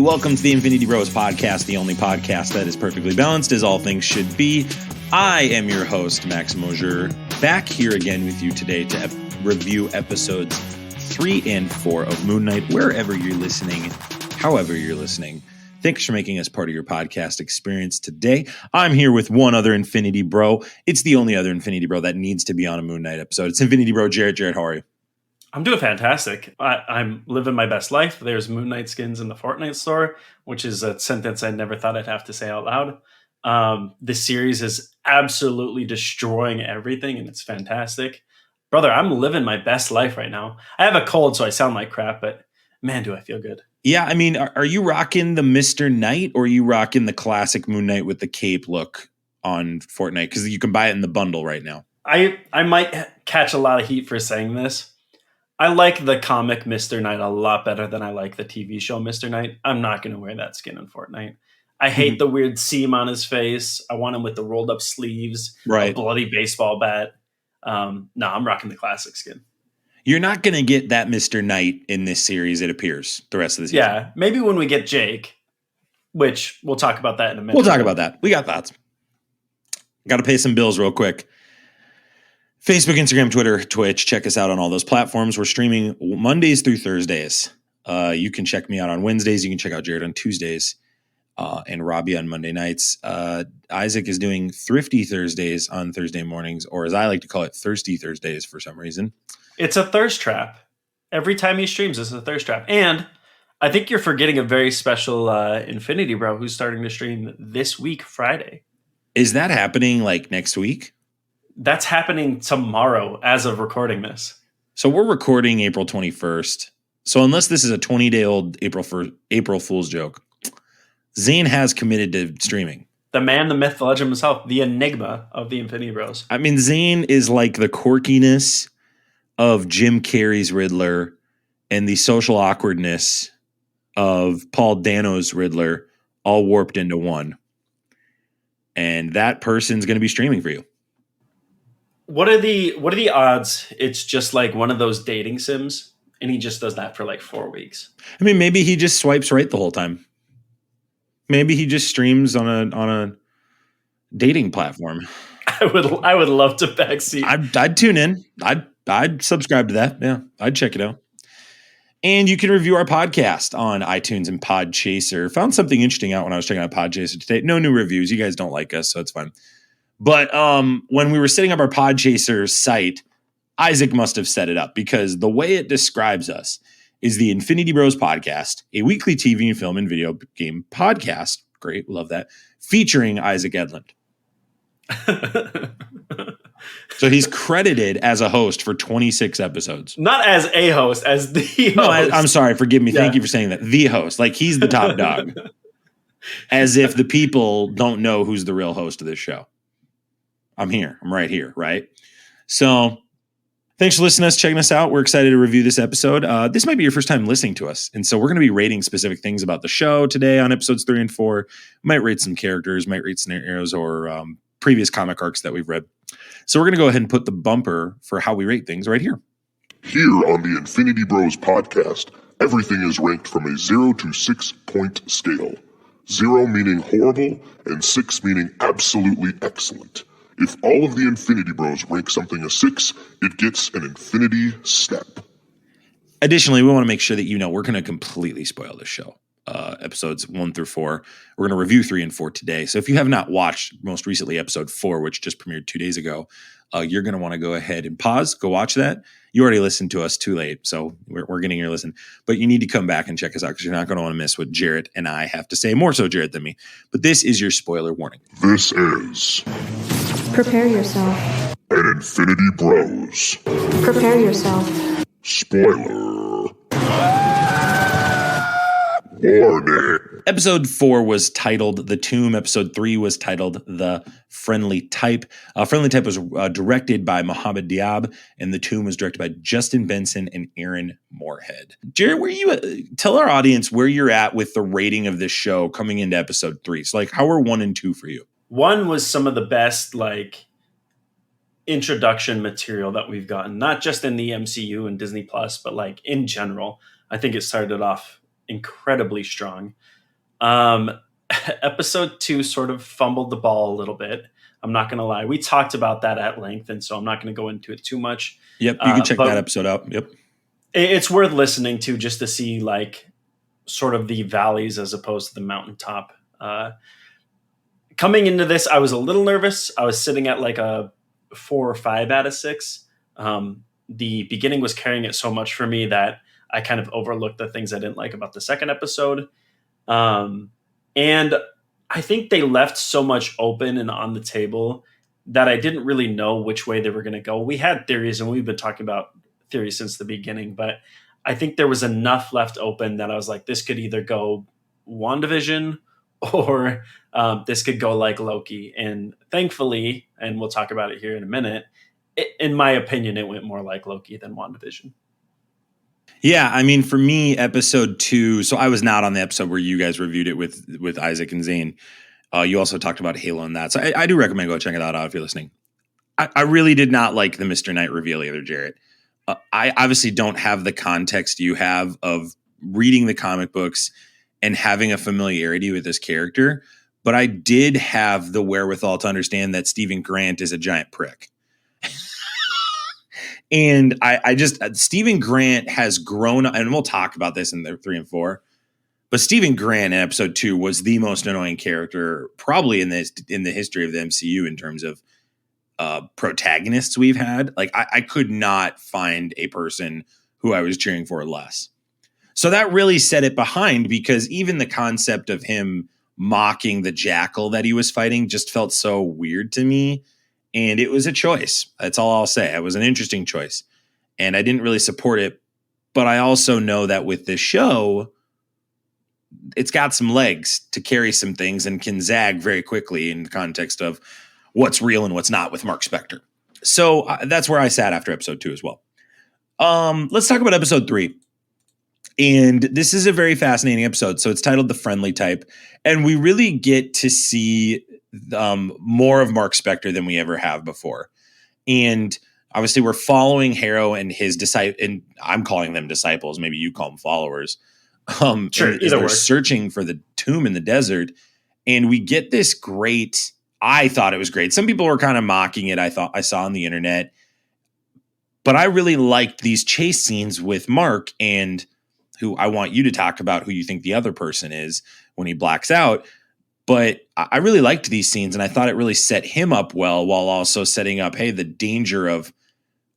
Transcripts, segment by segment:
welcome to the Infinity Bros podcast, the only podcast that is perfectly balanced as all things should be. I am your host, Max Mosier, back here again with you today to review episodes 3 and 4 of Moon Knight, wherever you're listening, however you're listening. Thanks for making us part of your podcast experience today. I'm here with one other Infinity Bro. It's the only other Infinity Bro that needs to be on a Moon Knight episode. It's Infinity Bro Jarret. Jarret, how are you? I'm doing fantastic. I'm living my best life. There's Moon Knight skins in the Fortnite store, which is a sentence I never thought I'd have to say out loud. This series is absolutely destroying everything, and it's fantastic. Brother, I'm living my best life right now. I have a cold, so I sound like crap, but man, do I feel good. Yeah, I mean, are you rocking the Mr. Knight, or are you rocking the classic Moon Knight with the cape look on Fortnite? Because you can buy it in the bundle right now. I might catch a lot of heat for saying this. I like the comic Mr. Knight a lot better than I like the TV show Mr. Knight. I'm not going to wear that skin in Fortnite. I hate the weird seam on his face. I want him with the rolled up sleeves, a bloody baseball bat. No, I'm rocking the classic skin. You're not going to get that Mr. Knight in this series, it appears, the rest of the season. Yeah, maybe when we get Jake, which we'll talk about that in a minute. We'll talk about that. We got thoughts. Got to pay some bills real quick. Facebook, Instagram, Twitter, Twitch. Check us out on all those platforms. We're streaming Mondays through Thursdays. You can check me out on Wednesdays. You can check out Jarret on Tuesdays and Robbie on Monday nights. Isaac is doing Thrifty Thursdays on Thursday mornings, or as I like to call it, Thirsty Thursdays for some reason. It's a thirst trap. Every time he streams, it's a thirst trap. And I think you're forgetting a very special Infinity Bro who's starting to stream this week, Friday. Is that happening like next week? That's happening tomorrow as of recording this. So we're recording April 21st. So unless this is a 20-day-old April Fool's joke, Zane has committed to streaming. The man, the myth, the legend himself, the enigma of the Infinity Bros. I mean, Zane is like the quirkiness of Jim Carrey's Riddler and the social awkwardness of Paul Dano's Riddler all warped into one. And that person's going to be streaming for you. What are the odds it's just like one of those dating sims and he just does that for like 4 weeks? I mean, maybe he just swipes right the whole time. Maybe he just streams on a dating platform. I would love to backseat. I'd tune in. I'd subscribe to that. Yeah, I'd check it out. And you can review our podcast on iTunes and Podchaser. Found something interesting out when I was checking out Podchaser today. No new reviews. You guys don't like us, so it's fine. But when we were setting up our Podchaser site, Isaac must have set it up because the way it describes us is the Infinity Bros podcast, a weekly TV and film and video game podcast. Great, love that. Featuring Isaac Edlund. So he's credited as a host for 26 episodes. Not as a host, as the host. No, I'm sorry. Forgive me. Yeah. Thank you for saying that. The host. Like he's the top dog. As if the people don't know who's the real host of this show. I'm here. I'm right here, right? So thanks for listening to us, checking us out. We're excited to review this episode. This might be your first time listening to us. And so we're going to be rating specific things about the show today on episodes 3 and 4. Might rate some characters, might rate scenarios or previous comic arcs that we've read. So we're going to go ahead and put the bumper for how we rate things right here. Here on the Infinity Bros podcast, everything is ranked from a 0 to 6 point scale. 0 meaning horrible and 6 meaning absolutely excellent. If all of the Infinity Bros rank something a 6, it gets an infinity step. Additionally, we want to make sure that you know we're going to completely spoil this show. Episodes 1 through 4. We're going to review 3 and 4 today. So if you have not watched most recently episode 4, which just premiered 2 days ago, you're going to want to go ahead and pause, go watch that. You already listened to us too late, so we're getting your listen. But you need to come back and check us out because you're not going to want to miss what Jarret and I have to say, more so Jarret than me. But this is your spoiler warning. This is... Prepare yourself. An Infinity Bros. Prepare yourself. Spoiler. Warning. Episode 4 was titled The Tomb. Episode 3 was titled The Friendly Type. Friendly Type was directed by Mohamed Diab, and The Tomb was directed by Justin Benson and Aaron Moorhead. Jarret, where you tell our audience where you're at with the rating of this show coming into episode 3. So, like, how are 1 and 2 for you? 1 was some of the best, like, introduction material that we've gotten, not just in the MCU and Disney Plus, but like in general. I think it started off incredibly strong. Episode 2 sort of fumbled the ball a little bit. I'm not going to lie. We talked about that at length, and so I'm not going to go into it too much. Yep, you can check that episode out. Yep. It's worth listening to just to see like sort of the valleys as opposed to the mountaintop. Coming into this, I was a little nervous. I was sitting at like a 4 or 5 out of 6. The beginning was carrying it so much for me that I kind of overlooked the things I didn't like about the second episode. And I think they left so much open and on the table that I didn't really know which way they were going to go. We had theories, and we've been talking about theories since the beginning, but I think there was enough left open that I was like, this could either go WandaVision or this could go like Loki. And thankfully, and we'll talk about it here in a minute, in my opinion, it went more like Loki than WandaVision. Yeah, I mean, for me, episode 2. So I was not on the episode where you guys reviewed it with Isaac and Zane. You also talked about Halo and that. So I do recommend go check it out if you're listening. I really did not like the Mr. Knight reveal either, Jarret. I obviously don't have the context you have of reading the comic books and having a familiarity with this character, but I did have the wherewithal to understand that Stephen Grant is a giant prick. And I just, Stephen Grant has grown, and we'll talk about this in the 3 and 4, but Stephen Grant in episode 2 was the most annoying character probably in the history of the MCU in terms of protagonists we've had. Like I could not find a person who I was cheering for less. So that really set it behind, because even the concept of him mocking the jackal that he was fighting just felt so weird to me. And it was a choice. That's all I'll say. It was an interesting choice. And I didn't really support it. But I also know that with this show, it's got some legs to carry some things and can zag very quickly in the context of what's real and what's not with Mark Spector. So that's where I sat after episode 2 as well. Let's talk about episode 3. And this is a very fascinating episode. So it's titled The Friendly Type. And we really get to see more of Mark Spector than we ever have before. And obviously we're following Harrow and his disciples, and I'm calling them disciples. Maybe you call them followers. Sure, either they're searching for the tomb in the desert. And we get this great, I thought it was great. Some people were kind of mocking it. I saw on the internet, but I really liked these chase scenes with Mark, and who I want you to talk about who you think the other person is when he blacks out. But I really liked these scenes, and I thought it really set him up well, while also setting up, hey, the danger of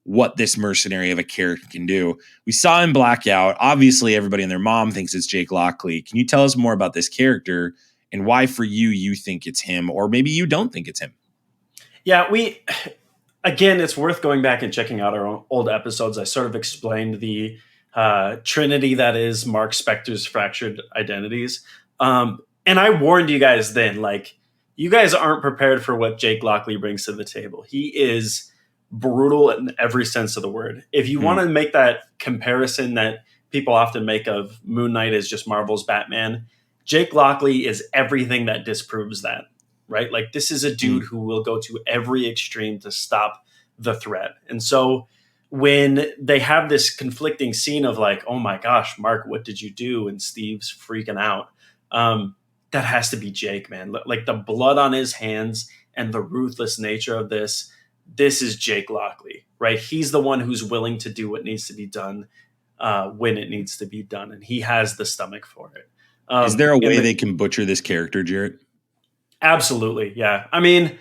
what this mercenary of a character can do. We saw him black out. Obviously, everybody and their mom thinks it's Jake Lockley. Can you tell us more about this character and why for you think it's him, or maybe you don't think it's him? Yeah, again, it's worth going back and checking out our old episodes. I sort of explained the trinity that is Mark Spector's fractured identities. And I warned you guys then, like, you guys aren't prepared for what Jake Lockley brings to the table. He is brutal in every sense of the word. If you want to make that comparison that people often make of Moon Knight as just Marvel's Batman, Jake Lockley is everything that disproves that, right? Like, this is a dude who will go to every extreme to stop the threat. And so when they have this conflicting scene of like, oh my gosh, Mark, what did you do? And Steve's freaking out. That has to be Jake, man. Like, the blood on his hands and the ruthless nature of this is Jake Lockley, right? He's the one who's willing to do what needs to be done when it needs to be done. And he has the stomach for it. Is there a way they can butcher this character, Jarret? Absolutely, yeah. I mean,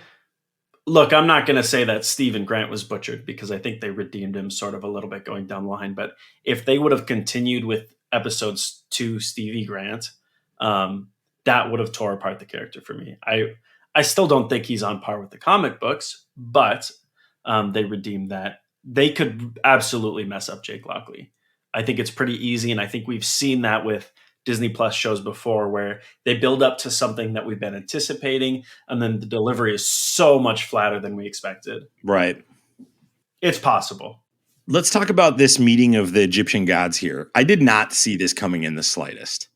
look, I'm not going to say that Stephen Grant was butchered, because I think they redeemed him sort of a little bit going down the line. But if they would have continued with episodes 2 Stevie Grant, that would have tore apart the character for me. I still don't think he's on par with the comic books, but they redeemed that. They could absolutely mess up Jake Lockley. I think it's pretty easy, and I think we've seen that with Disney Plus shows before, where they build up to something that we've been anticipating, and then the delivery is so much flatter than we expected. Right. It's possible. Let's talk about this meeting of the Egyptian gods here. I did not see this coming in the slightest.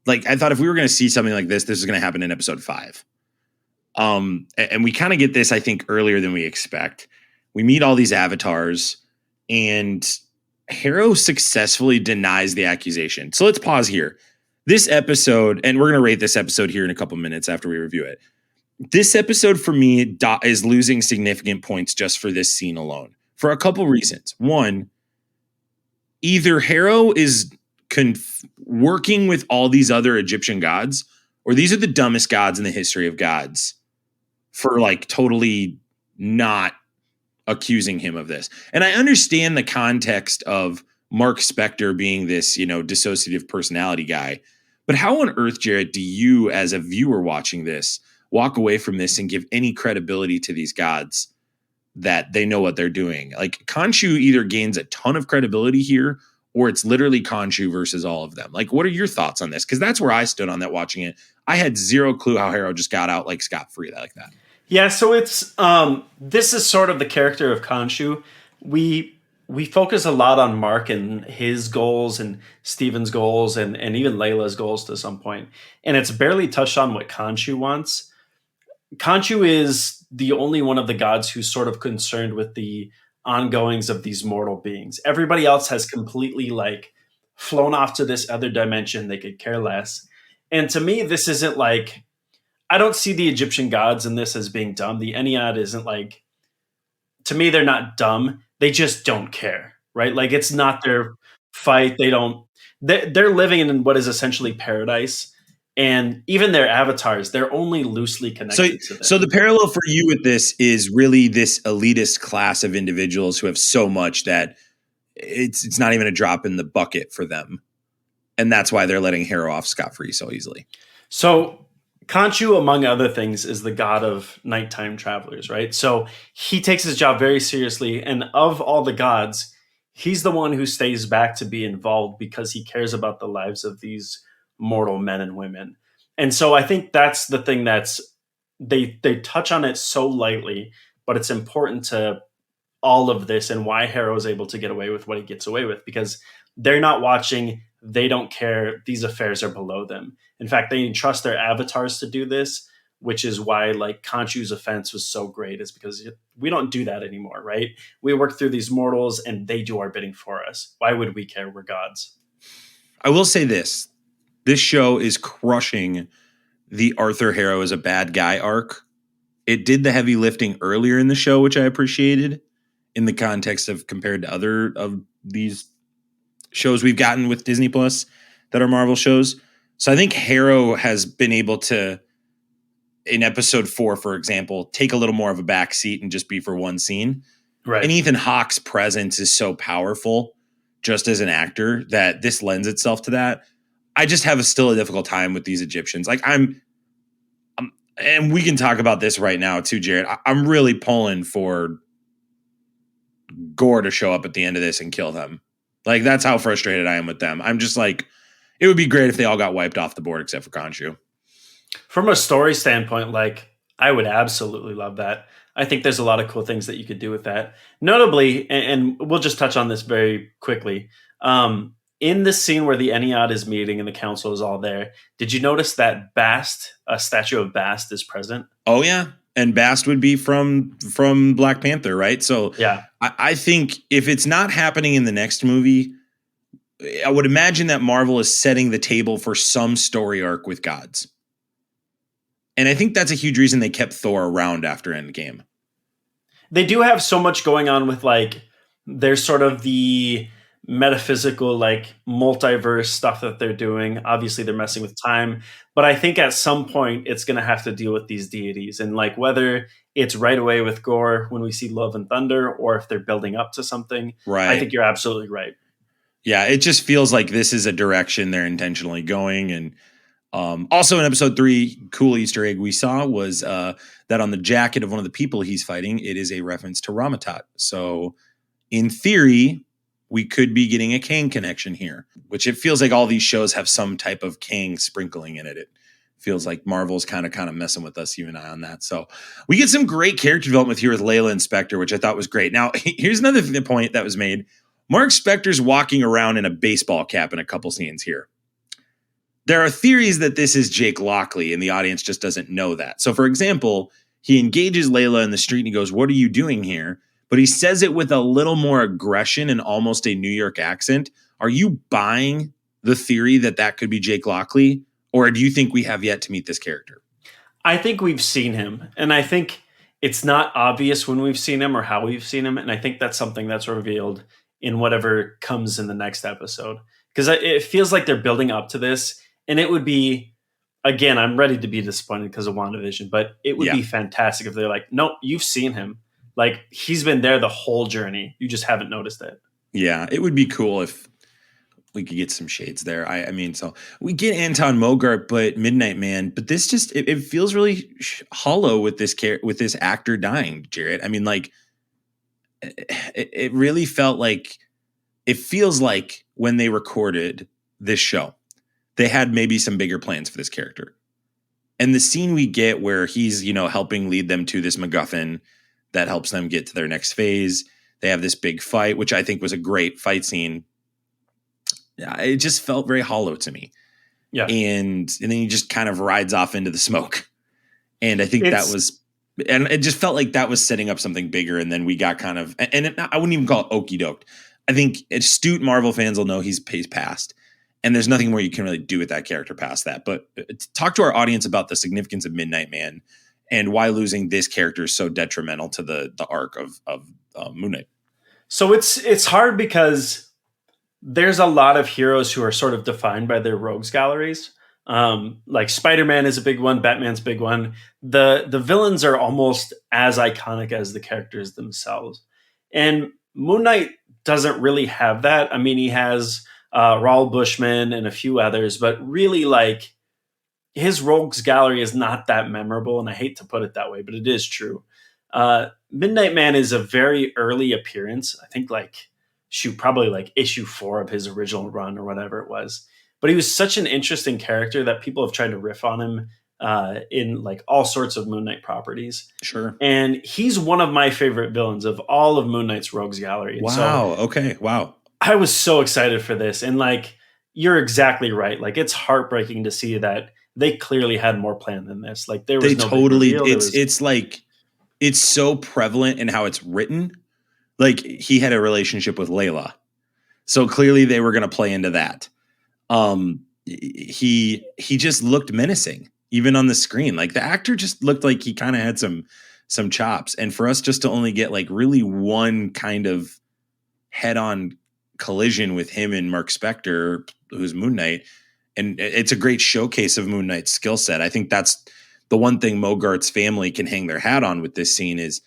Like, I thought if we were going to see something like this is going to happen in episode 5. And we kind of get this, I think, earlier than we expect. We meet all these avatars, and Harrow successfully denies the accusation. So let's pause here. This episode, and we're going to rate this episode here in a couple minutes after we review it. This episode for me is losing significant points just for this scene alone for a couple reasons. One, either Harrow is working with all these other Egyptian gods, or these are the dumbest gods in the history of gods for like totally not accusing him of this. And I understand the context of Mark Spector being this, dissociative personality guy. But how on earth, Jarret, do you, as a viewer watching this, walk away from this and give any credibility to these gods that they know what they're doing? Like, Khonshu either gains a ton of credibility here, or it's literally Khonshu versus all of them. Like, what are your thoughts on this? Because that's where I stood on that watching it. I had zero clue how Harrow just got out like scot-free like that. Yeah, so it's this is sort of the character of Khonshu. We focus a lot on Mark and his goals and Steven's goals and even Layla's goals to some point. And it's barely touched on what Khonshu wants. Khonshu is the only one of the gods who's sort of concerned with the ongoings of these mortal beings. Everybody else has completely like flown off to this other dimension. They could care less. And to me, this isn't like, I don't see the Egyptian gods in this as being dumb. The Ennead isn't like, to me, they're not dumb. They just don't care, right? Like, it's not their fight. They're living in what is essentially paradise. And even their avatars, they're only loosely connected to them. So the parallel for you with this is really this elitist class of individuals who have so much that it's not even a drop in the bucket for them. And that's why they're letting Harrow off scot-free so easily. So Khonshu, among other things, is the god of nighttime travelers, right? So he takes his job very seriously. And of all the gods, he's the one who stays back to be involved because he cares about the lives of these mortal men and women. And so I think that's the thing that's they touch on it so lightly, but it's important to all of this and why Harrow is able to get away with what he gets away with, because they're not watching. They don't care. These affairs are below them. In fact, they entrust their avatars to do this, which is why like Khonshu's offense was so great, is because we don't do that anymore, right? We work through these mortals and they do our bidding for us. Why would we care? We're gods. I will say this. This show is crushing the Arthur Harrow is a bad guy arc. It did the heavy lifting earlier in the show, which I appreciated in the context of compared to other of these shows we've gotten with Disney Plus that are Marvel shows. So I think Harrow has been able to, in episode 4, for example, take a little more of a back seat and just be for one scene. Right. And Ethan Hawke's presence is so powerful just as an actor that this lends itself to that. I just have still a difficult time with these Egyptians. Like I'm and we can talk about this right now too, Jarret. I'm really pulling for Gore to show up at the end of this and kill them. Like, that's how frustrated I am with them. I'm just like, it would be great if they all got wiped off the board except for Khonshu. From a story standpoint, like, I would absolutely love that. I think there's a lot of cool things that you could do with that. Notably, and we'll just touch on this very quickly, in the scene where the Ennead is meeting and the council is all there, did you notice that Bast, a statue of Bast, is present? Oh, yeah. And Bast would be from Black Panther, right? So yeah, I think if it's not happening in the next movie, I would imagine that Marvel is setting the table for some story arc with gods. And I think that's a huge reason they kept Thor around after Endgame. They do have so much going on with, like, there's sort of the metaphysical, like, multiverse stuff that they're doing. Obviously, they're messing with time. But I think at some point, it's going to have to deal with these deities. And, like, whether it's right away with Gore when we see Love and Thunder, or if they're building up to something, right. I think you're absolutely right. Yeah, it just feels like this is a direction they're intentionally going. And also in episode 3, cool Easter egg we saw was that on the jacket of one of the people he's fighting, it is a reference to Ramatat. So in theory, we could be getting a Kang connection here, which it feels like all these shows have some type of Kang sprinkling in it. It feels like Marvel's kind of messing with us, you and I, on that. So we get some great character development here with Layla and Spectre, which I thought was great. Now, here's another point that was made. Mark Spector's walking around in a baseball cap in a couple scenes here. There are theories that this is Jake Lockley, and the audience just doesn't know that. So, for example, he engages Layla in the street and he goes, "What are you doing here?" But he says it with a little more aggression and almost a New York accent. Are you buying the theory that could be Jake Lockley, or do you think we have yet to meet this character? I think we've seen him, and I think it's not obvious when we've seen him or how we've seen him, and I think that's something that's revealed in whatever comes in the next episode, because it feels like they're building up to this, and it would be, again, I'm ready to be disappointed because of WandaVision, but it would be fantastic if they're like, no, you've seen him. Like, he's been there the whole journey. You just haven't noticed it. Yeah, it would be cool if we could get some shades there. I mean, so we get Anton Mogart, but Midnight Man. But this just it feels really hollow with this actor dying, Jarret. I mean, like it really felt like it feels like when they recorded this show, they had maybe some bigger plans for this character. And the scene we get where he's helping lead them to this MacGuffin that helps them get to their next phase. They have this big fight, which I think was a great fight scene. Yeah, it just felt very hollow to me. Yeah. And then he just kind of rides off into the smoke. And I think and it just felt like that was setting up something bigger. And then we got kind of, I wouldn't even call it okey doked. I think astute Marvel fans will know he's passed. And there's nothing more you can really do with that character past that. But talk to our audience about the significance of Midnight Man and why losing this character is so detrimental to the arc of Moon Knight. So it's hard because there's a lot of heroes who are sort of defined by their rogues galleries. Like Spider-Man is a big one. Batman's a big one. The villains are almost as iconic as the characters themselves. And Moon Knight doesn't really have that. I mean, he has Raoul Bushman and a few others, but really like his rogues gallery is not that memorable. And I hate to put it that way, but it is true. Midnight Man is a very early appearance. I think probably like issue 4 of his original run or whatever it was. But he was such an interesting character that people have tried to riff on him in like all sorts of Moon Knight properties. Sure. And he's one of my favorite villains of all of Moon Knight's rogues gallery. And wow. Okay. Wow. I was so excited for this. And like, you're exactly right. Like, it's heartbreaking to see that they clearly had more plan than this. Like, there was it's like, it's so prevalent in how it's written. Like, he had a relationship with Layla. So clearly they were going to play into that. He just looked menacing, even on the screen. Like, the actor just looked like he kind of had some chops. And for us just to only get like really one kind of head-on collision with him and Mark Spector, who's Moon Knight, and it's a great showcase of Moon Knight's skill set. I think that's the one thing Mogart's family can hang their hat on with this scene is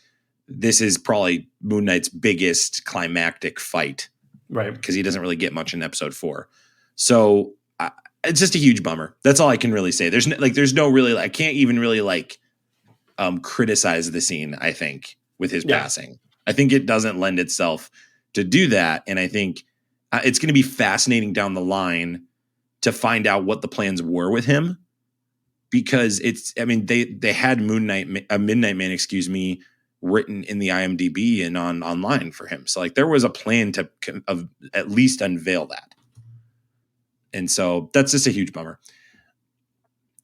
this is probably Moon Knight's biggest climactic fight. Right. Because he doesn't really get much in episode 4. So it's just a huge bummer. That's all I can really say. There's no really, I can't even really criticize the scene, I think, with his passing. I think it doesn't lend itself to do that. And I think it's going to be fascinating down the line to find out what the plans were with him. Because they had Midnight Man, written in the IMDb and online for him. So like there was a plan to at least unveil that. And so that's just a huge bummer.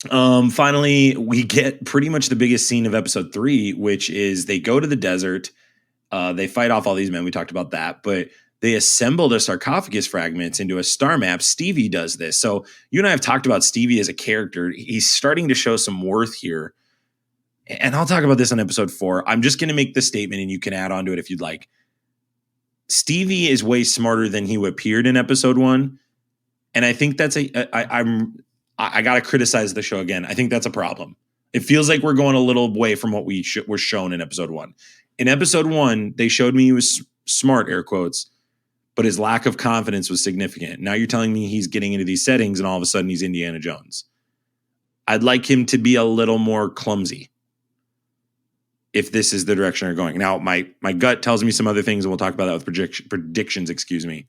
Finally, we get pretty much the biggest scene of episode 3, which is they go to the desert. They fight off all these men. We talked about that, but they assemble the sarcophagus fragments into a star map. Stevie does this. So you and I have talked about Stevie as a character. He's starting to show some worth here. And I'll talk about this on episode 4. I'm just going to make the statement and you can add on to it if you'd like. Stevie is way smarter than he appeared in episode 1. And I think that's I got to criticize the show again. I think that's a problem. It feels like we're going a little away from what we were shown in episode 1. In episode 1, they showed me he was smart, air quotes, but his lack of confidence was significant. Now you're telling me he's getting into these settings and all of a sudden he's Indiana Jones. I'd like him to be a little more clumsy if this is the direction they're going. Now, my gut tells me some other things, and we'll talk about that with predictions, excuse me.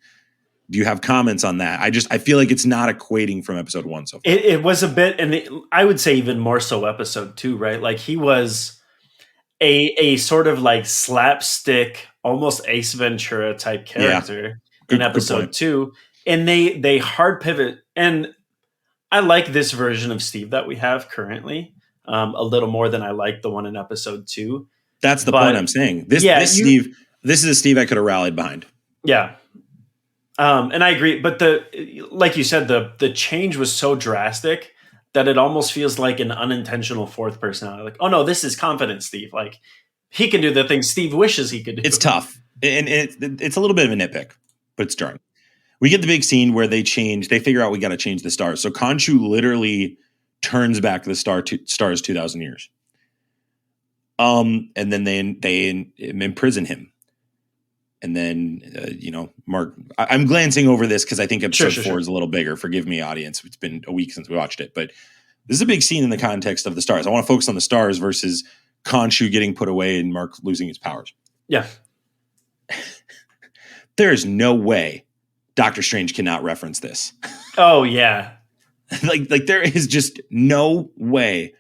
Do you have comments on that? I feel like it's not equating from episode 1 so far. It was a bit, and I would say even more so episode 2, right? Like he was a sort of like slapstick, almost Ace Ventura type character in episode 2. And they hard pivot. And I like this version of Steve that we have currently a little more than I like the one in episode 2. That's the point I'm saying. This is a Steve I could have rallied behind. Yeah. And I agree, but like you said, the change was so drastic that it almost feels like an unintentional fourth personality. Like, oh no, this is confident Steve. Like he can do the things Steve wishes he could do. It's tough, and it's a little bit of a nitpick, but it's jarring. We get the big scene where they figure out we got to change the stars. So Khonshu literally turns back the stars 2,000 years. And then they imprison him. And then, Mark, I'm glancing over this because I think episode 4 is a little bigger. Forgive me, audience. It's been a week since we watched it. But this is a big scene in the context of the stars. I want to focus on the stars versus Khonshu getting put away and Mark losing his powers. Yeah. There is no way Doctor Strange cannot reference this. Oh, yeah. like there is just no way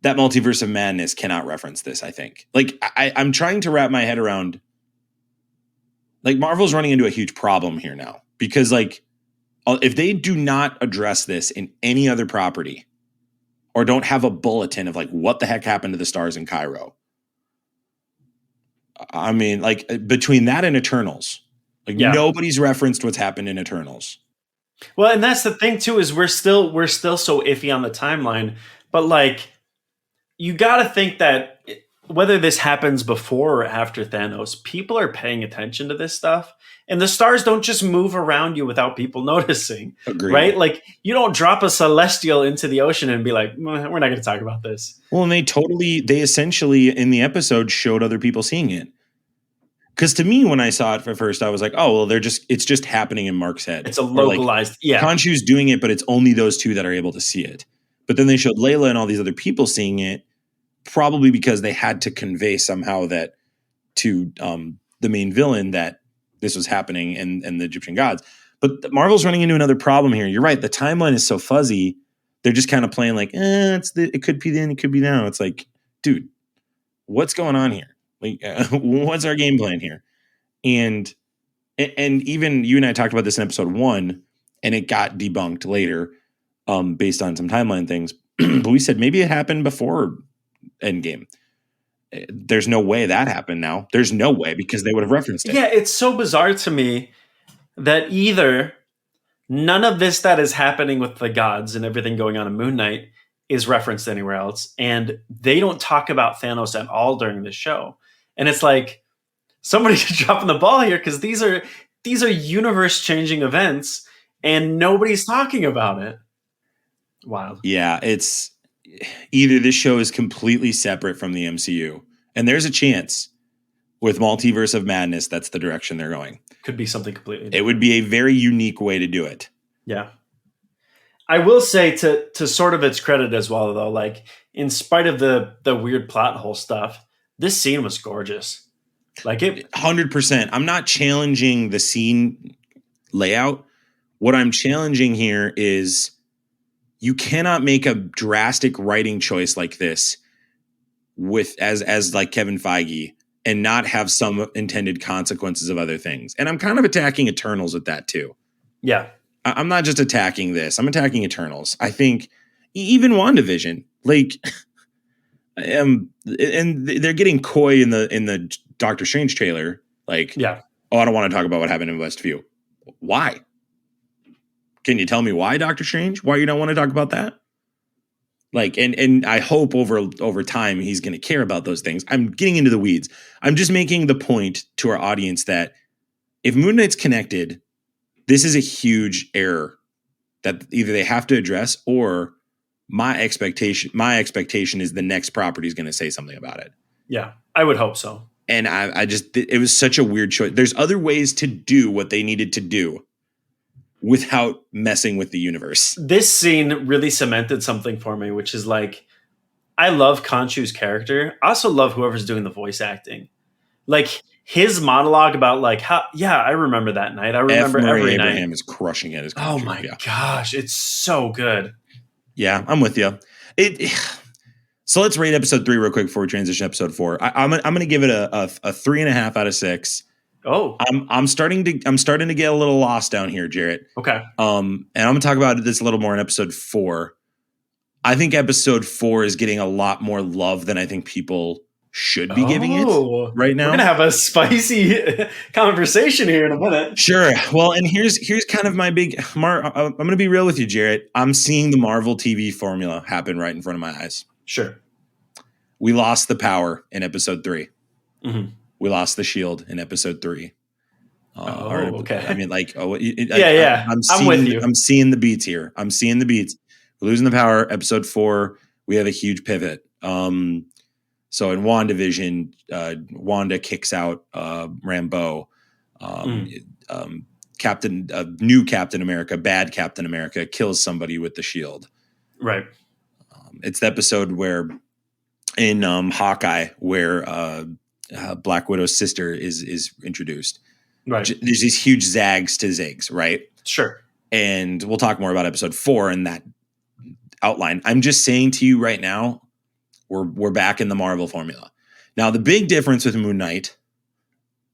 that Multiverse of Madness cannot reference this, I think. Like, I'm trying to wrap my head around... Like, Marvel's running into a huge problem here now because, like, if they do not address this in any other property or don't have a bulletin of, like, what the heck happened to the stars in Cairo, I mean, like, between that and Eternals, like, nobody's referenced what's happened in Eternals. Well, and that's the thing, too, is we're still so iffy on the timeline. But, like, you got to think that... whether this happens before or after Thanos, people are paying attention to this stuff. And the stars don't just move around you without people noticing. Agreed. Right? Like, you don't drop a celestial into the ocean and be like, we're not going to talk about this. Well, and they essentially, in the episode, showed other people seeing it. Because to me, when I saw it for first, I was like, oh, well, it's just happening in Mark's head. It's a localized, Khonshu's doing it, but it's only those two that are able to see it. But then they showed Layla and all these other people seeing it. Probably because they had to convey somehow that to the main villain that this was happening and the Egyptian gods. But Marvel's running into another problem here. You're right. The timeline is so fuzzy. They're just kind of playing like, it could be then, it could be now. It's like, dude, what's going on here? Like, what's our game plan here? And even you and I talked about this in episode 1, and it got debunked later based on some timeline things. But we said maybe it happened before Endgame. There's no way that happened now. There's no way because they would have referenced it. Yeah, it's so bizarre to me that either none of this that is happening with the gods and everything going on in Moon Knight is referenced anywhere else, and they don't talk about Thanos at all during the show. And it's like somebody's dropping the ball here because these are universe-changing events, and nobody's talking about it. Wild. Yeah, it's either this show is completely separate from the MCU, and there's a chance with Multiverse of Madness that's the direction they're going. Could be something completely different. It would be a very unique way to do it. Yeah. I will say to sort of its credit as well, though, like in spite of the weird plot hole stuff, this scene was gorgeous. Like it 100%. I'm not challenging the scene layout. What I'm challenging here is you cannot make a drastic writing choice like this with as like Kevin Feige and not have some intended consequences of other things. And I'm kind of attacking Eternals with that too. Yeah. I'm not just attacking this. I'm attacking Eternals. I think even WandaVision, like, and they're getting coy in the Doctor Strange trailer. Like, yeah. Oh, I don't want to talk about what happened in Westview. Why? Can you tell me why, Doctor Strange? Why you don't want to talk about that? Like, and I hope over time he's going to care about those things. I'm getting into the weeds. I'm just making the point to our audience that if Moon Knight's connected, this is a huge error that either they have to address or my expectation is the next property is going to say something about it. Yeah, I would hope so. And it was such a weird choice. There's other ways to do what they needed to do without messing with the universe. This scene really cemented something for me, which is like, I love Khonshu's character. I also love whoever's doing the voice acting. Like his monologue about like how, I remember that night. I remember every night. Abraham is crushing it. Oh my gosh, it's so good. Yeah, I'm with you. So let's rate episode 3 real quick before we transition to episode 4. I'm going to give it a 3.5 out of 6. Oh, I'm starting to get a little lost down here, Jarret. Okay. And I'm going to talk about this a little more in episode 4. I think episode 4 is getting a lot more love than I think people should be giving it right now. We're gonna have a spicy conversation here in a minute. Sure. Well, and here's kind of my big. I'm going to be real with you, Jarret. I'm seeing the Marvel TV formula happen right in front of my eyes. Sure. We lost the power in episode 3. Mm-hmm. We lost the shield in episode 3. Okay. I mean, like, I'm with you. I'm seeing the beats here. I'm seeing the beats. We're losing the power. Episode 4, we have a huge pivot. So in WandaVision, Wanda kicks out Rambeau. New Captain America, bad Captain America, kills somebody with the shield. Right. It's the episode where in Hawkeye where Black Widow's sister is introduced. Right. There's these huge zags to zigs, right? Sure. And we'll talk more about episode 4 in that outline. I'm just saying to you right now, we're back in the Marvel formula. Now, the big difference with Moon Knight,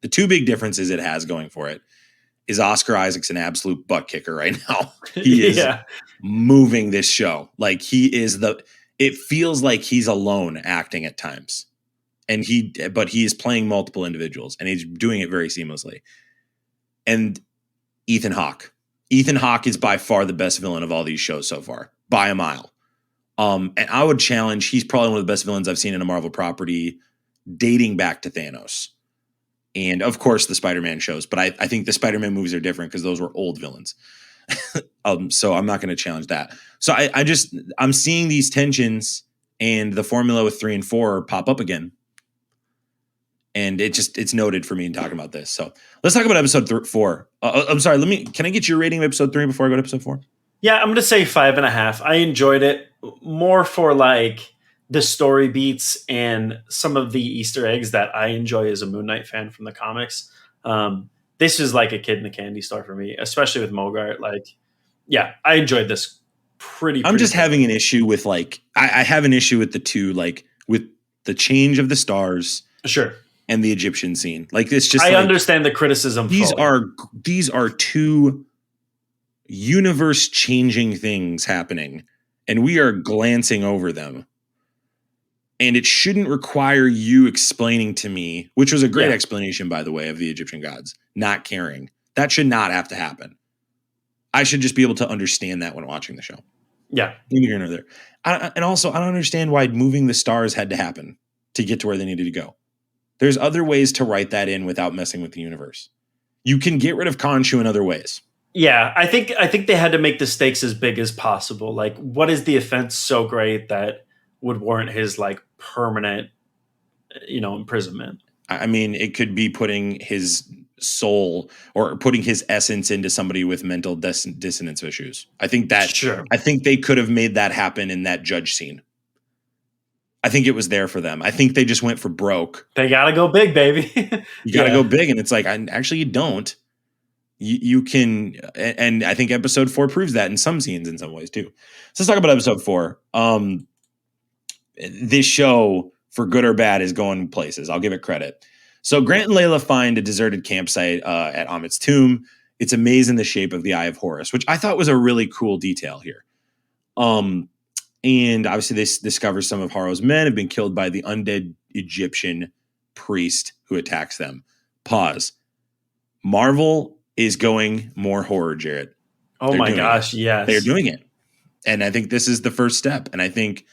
the two big differences it has going for it, is Oscar Isaac's an absolute butt kicker right now. He is moving this show. Like it feels like he's alone acting at times. But he is playing multiple individuals and he's doing it very seamlessly. And Ethan Hawke. Ethan Hawke is by far the best villain of all these shows so far, by a mile. And I would challenge, he's probably one of the best villains I've seen in a Marvel property dating back to Thanos. And of course the Spider-Man shows, but I think the Spider-Man movies are different because those were old villains. So I'm not going to challenge that. So I'm seeing these tensions and the formula with 3 and 4 pop up again. And it's noted for me in talking about this. So let's talk about episode 4. I'm sorry. Can I get your rating of episode 3 before I go to episode 4? Yeah, I'm going to say 5.5. I enjoyed it more for like the story beats and some of the Easter eggs that I enjoy as a Moon Knight fan from the comics. This is like a kid in a candy store for me, especially with Mogart. Like, yeah, I enjoyed this pretty I'm just having an issue with like, I have an issue with the two, like with the change of the stars. Sure. And the Egyptian scene. Like, it's just, I understand the criticism. These are two universe changing things happening and we are glancing over them. And it shouldn't require you explaining to me, which was a great explanation, by the way, of the Egyptian gods not caring. That should not have to happen. I should just be able to understand that when watching the show. Yeah. Neither here nor there. And also, I don't understand why moving the stars had to happen to get to where they needed to go. There's other ways to write that in without messing with the universe. You can get rid of Khonshu in other ways. Yeah, I think they had to make the stakes as big as possible. Like, what is the offense so great that would warrant his like permanent, imprisonment? I mean, it could be putting his soul or putting his essence into somebody with mental dissonance issues. I think they could have made that happen in that judge scene. I think it was there for them. I think they just went for broke. They got to go big, baby. You got to go big. And it's like, actually, you don't. You can. And I think episode 4 proves that in some scenes in some ways, too. So let's talk about episode 4. This show, for good or bad, is going places. I'll give it credit. So Grant and Layla find a deserted campsite at Amit's tomb. It's amazing the shape of the Eye of Horus, which I thought was a really cool detail here. And obviously they discover some of Harrow's men have been killed by the undead Egyptian priest who attacks them. Pause. Marvel is going more horror, Jarret. Oh my gosh, yes. They're doing it. And I think this is the first step. And I think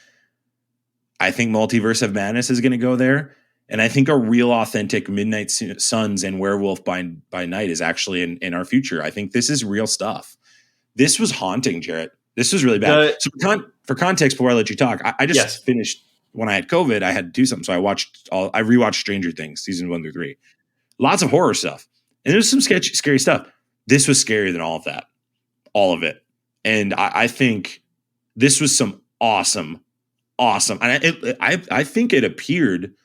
Multiverse of Madness is going to go there. And I think a real authentic Midnight Suns and Werewolf by Night is actually in our future. I think this is real stuff. This was haunting, Jarret. This was really bad. So for context, before I let you talk, I just finished when I had COVID. I had to do something, so I rewatched Stranger Things season 1 through 3. Lots of horror stuff, and there's some scary stuff. This was scarier than all of that, all of it. And I think this was some awesome. And I think it appeared,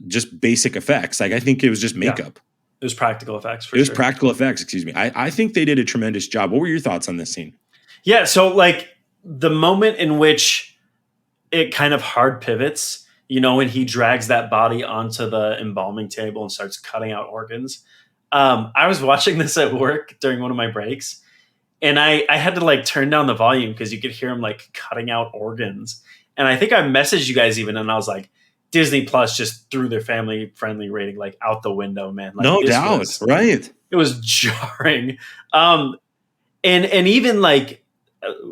just basic effects. Like I think it was just makeup. It was practical effects. It was practical effects. Excuse me. I think they did a tremendous job. What were your thoughts on this scene? Yeah. So like the moment in which it kind of hard pivots, when he drags that body onto the embalming table and starts cutting out organs. I was watching this at work during one of my breaks and I had to like turn down the volume because you could hear him like cutting out organs. And I think I messaged you guys even and I was like, Disney Plus just threw their family friendly rating like out the window, man. Like, No doubt. Right. It was jarring. And even like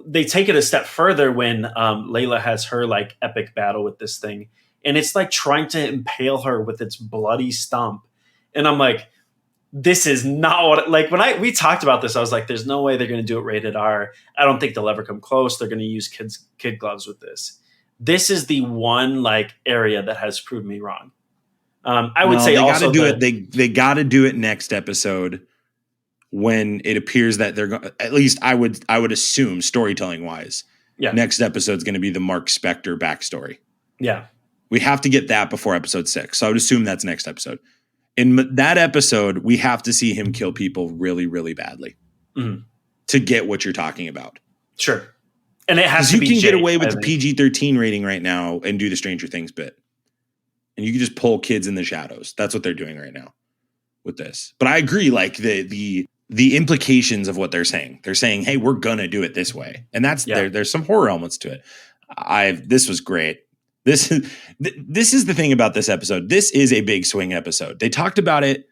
they take it a step further when Layla has her like epic battle with this thing, and it's like trying to impale her with its bloody stump. And I'm like, this is not what, like when we talked about this, I was like, there's no way they're going to do it rated R. I don't think they'll ever come close. They're going to use kid gloves with this. This is the one like area that has proved me wrong. I would say they also got to do it. They got to do it next episode when it appears that they're going. At least I would assume storytelling wise. Yeah. Next episode is going to be the Mark Spector backstory. Yeah. We have to get that before episode 6. So I would assume that's next episode. In that episode, we have to see him kill people really, really badly to get what you're talking about. Sure. And it has to be you can get away with the PG-13 rating right now and do the Stranger Things bit. And you can just pull kids in the shadows. That's what they're doing right now with this. But I agree, like the implications of what they're saying. They're saying, hey, we're gonna do it this way. And that's there's some horror elements to it. This was great. This is the thing about this episode. This is a big swing episode. They talked about it